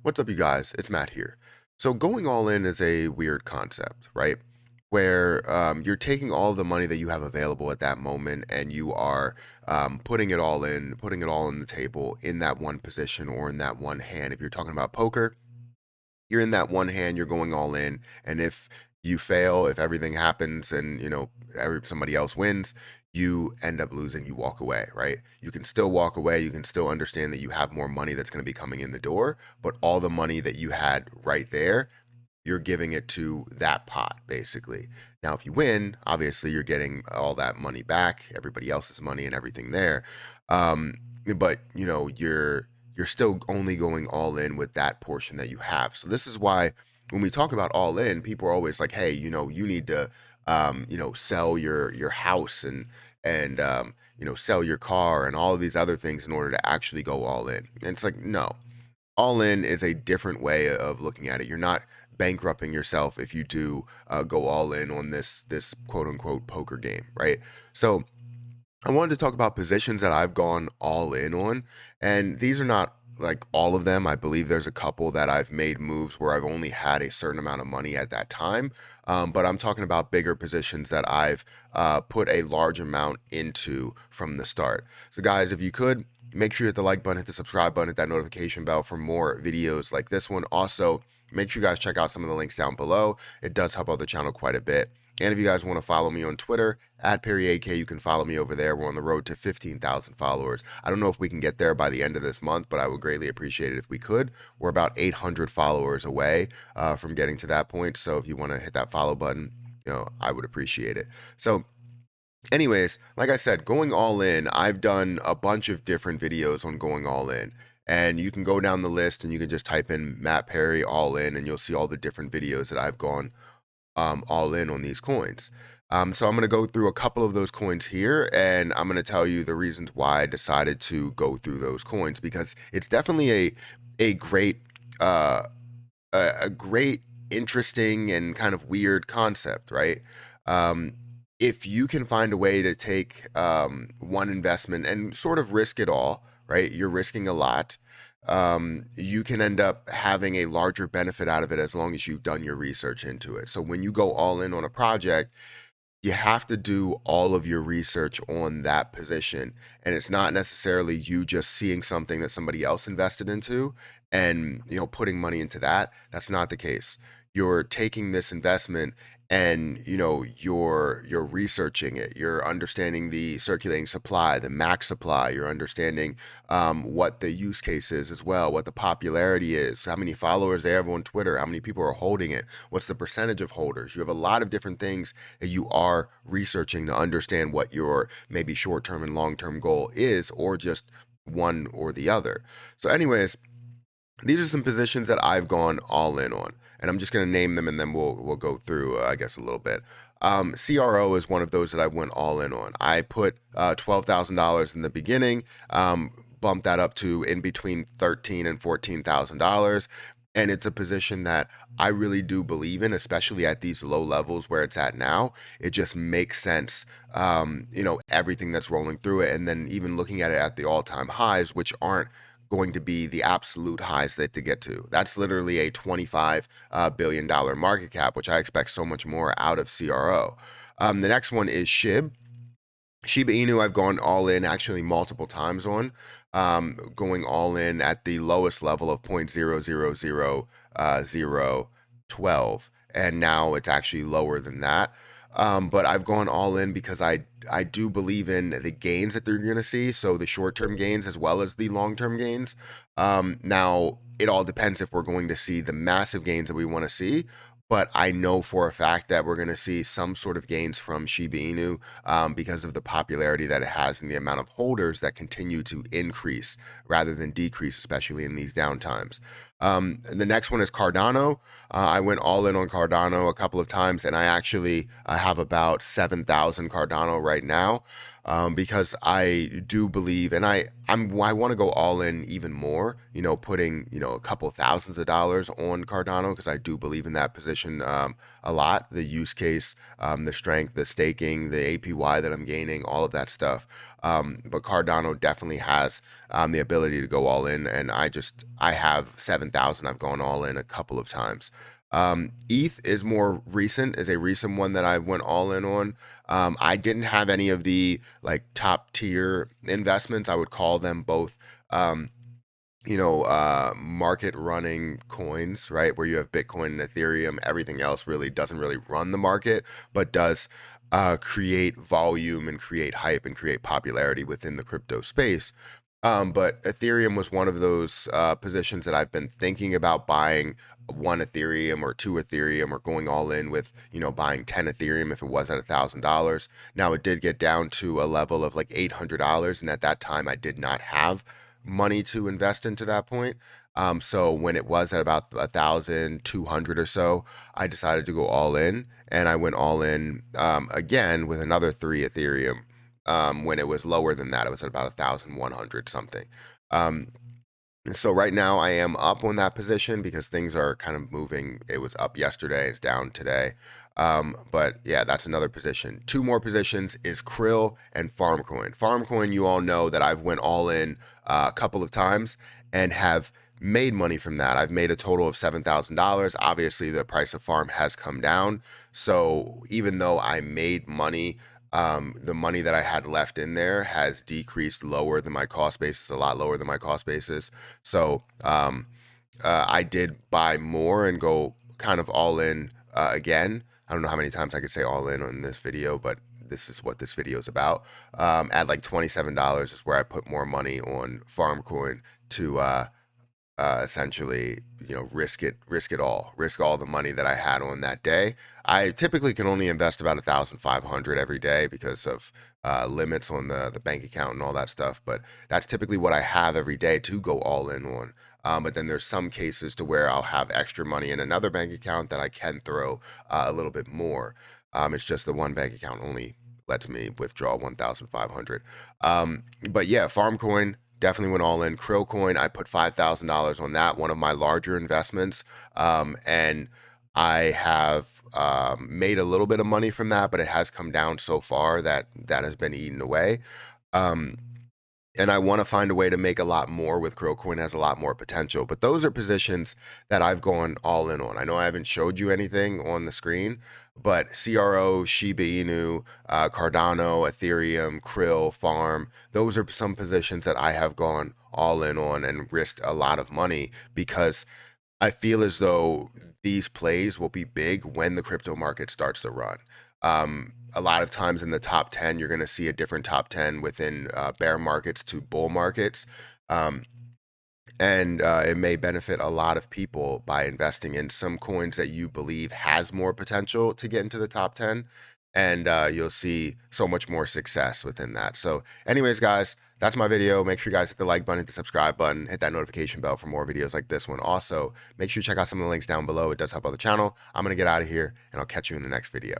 What's up, you guys? It's Matt here. So, going all in is a weird concept, right? Where you're taking all the money that you have available at that moment and you are putting it all in, putting it all on the table in that one position or in that one hand. If you're talking about poker, you're in that one hand, you're going all in. And if you fail, if everything happens and, somebody else wins, you end up losing, you walk away, right? You can still walk away. You can still understand that you have more money that's going to be coming in the door, but all the money that you had right there, you're giving it to that pot, basically. Now, if you win, obviously you're getting all that money back, everybody else's money and everything there. Um, but you're still only going all in with that portion that you have. So this is why when we talk about all in, people are always like, "Hey, you need to, sell your house and sell your car and all of these other things in order to actually go all in." And it's like, no, all in is a different way of looking at it. You're not bankrupting yourself if you do go all in on this quote unquote poker game, right? So I wanted to talk about positions that I've gone all in on, and these are not like all of them. I believe there's a couple that I've made moves where I've only had a certain amount of money at that time. But I'm talking about bigger positions that I've put a large amount into from the start. So, guys, if you could make sure you hit the like button, hit the subscribe button, hit that notification bell for more videos like this one. Also, make sure you guys check out some of the links down below. It does help out the channel quite a bit. And if you guys want to follow me on Twitter, at PerryAK, you can follow me over there. We're on the road to 15,000 followers. I don't know if we can get there by the end of this month, but I would greatly appreciate it if we could. We're about 800 followers away from getting to that point. So if you want to hit that follow button, I would appreciate it. So anyways, like I said, going all in, I've done a bunch of different videos on going all in. And you can go down the list and you can just type in Matt Perry all in and you'll see all the different videos that I've gone all in on these coins. So I'm going to go through a couple of those coins here, and I'm going to tell you the reasons why I decided to go through those coins because it's definitely a great uh, a great, interesting, and kind of weird concept, right? Um, if you can find a way to take one investment and sort of risk it all, right? You're risking a lot. You can end up having a larger benefit out of it as long as you've done your research into it. So when you go all in on a project, you have to do all of your research on that position. And it's not necessarily you just seeing something that somebody else invested into and, putting money into that. That's not the case. You're taking this investment and, you're researching it. You're understanding the circulating supply, the max supply. You're understanding what the use case is as well, what the popularity is, how many followers they have on Twitter, how many people are holding it, what's the percentage of holders. You have a lot of different things that you are researching to understand what your maybe short term and long term goal is, or just one or the other. So, anyways, these are some positions that I've gone all in on, and I'm just going to name them, and then we'll go through, I guess, a little bit. CRO is one of those that I went all in on. I put $12,000 in the beginning, bumped that up to in between $13,000 and $14,000. And it's a position that I really do believe in, especially at these low levels where it's at now. It just makes sense, everything that's rolling through it. And then even looking at it at the all time highs, which aren't going to be the absolute highs that to get to. That's literally a $25 billion market cap, which I expect so much more out of CRO. The next one is SHIB. Shiba Inu, I've gone all in actually multiple times on, going all in at the lowest level of 0.0000012, and now it's actually lower than that. But I've gone all in because I do believe in the gains that they're going to see, so the short term gains as well as the long term gains. Now it all depends if we're going to see the massive gains that we want to see, but I know for a fact that we're going to see some sort of gains from Shiba Inu because of the popularity that it has and the amount of holders that continue to increase rather than decrease, especially in these downtimes. The next one is Cardano. I went all in on Cardano a couple of times, and I actually have about 7,000 Cardano right now. because I do believe, and I want to go all in even more. Putting a couple thousands of dollars on Cardano because I do believe in that position a lot. The use case, the strength, the staking, the APY that I'm gaining, all of that stuff. But Cardano definitely has the ability to go all in, and I have 7,000. I've gone all in a couple of times. ETH is more recent, is a recent one that I went all in on. I didn't have any of the like top tier investments. I would call them both, market running coins, right? Where you have Bitcoin and Ethereum. Everything else really doesn't really run the market, but does create volume and create hype and create popularity within the crypto space. But Ethereum was one of those positions that I've been thinking about buying one Ethereum or two Ethereum or going all in with, buying 10 Ethereum if it was at $1,000. Now it did get down to a level of like $800. And at that time, I did not have money to invest into that point. So when it was at about 1,200 or so, I decided to go all in, and I went all in again with another three Ethereum. When it was lower than that, it was at about 1,100 something. Um, so right now I am up on that position because things are kind of moving. It was up yesterday, it's down today. But yeah, that's another position. Two more positions is Krill and Farmcoin. Farmcoin, you all know that I've went all in a couple of times and have made money from that. I've made a total of $7,000. Obviously, the price of farm has come down. So even though I made money, the money that I had left in there has decreased lower than my cost basis, a lot lower than my cost basis. So I did buy more and go kind of all in again. I don't know how many times I could say all in on this video, but this is what this video is about. At like $27 is where I put more money on Farmcoin to essentially, risk all the money that I had on that day. I typically can only invest about 1,500 every day because of limits on the bank account and all that stuff. But that's typically what I have every day to go all in on. But then there's some cases to where I'll have extra money in another bank account that I can throw a little bit more. It's just the one bank account only lets me withdraw 1,500. But yeah, Farmcoin definitely went all in. Krillcoin, I put $5,000 on that, one of my larger investments, and I have made a little bit of money from that, but it has come down so far that that has been eaten away. Um, and I want to find a way to make a lot more with Crowcoin. Has a lot more potential. But those are positions that I've gone all in on. I know I haven't showed you anything on the screen, but CRO, Shiba Inu, Cardano, Ethereum, Krill, Farm, those are some positions that I have gone all in on and risked a lot of money because I feel as though these plays will be big when the crypto market starts to run. A lot of times in the top 10, you're going to see a different top 10 within bear markets to bull markets. Um, and it may benefit a lot of people by investing in some coins that you believe has more potential to get into the top 10. And you'll see so much more success within that. So anyways, guys, that's my video. Make sure you guys hit the like button, hit the subscribe button, hit that notification bell for more videos like this one. Also, make sure you check out some of the links down below. It does help out the channel. I'm going to get out of here, and I'll catch you in the next video.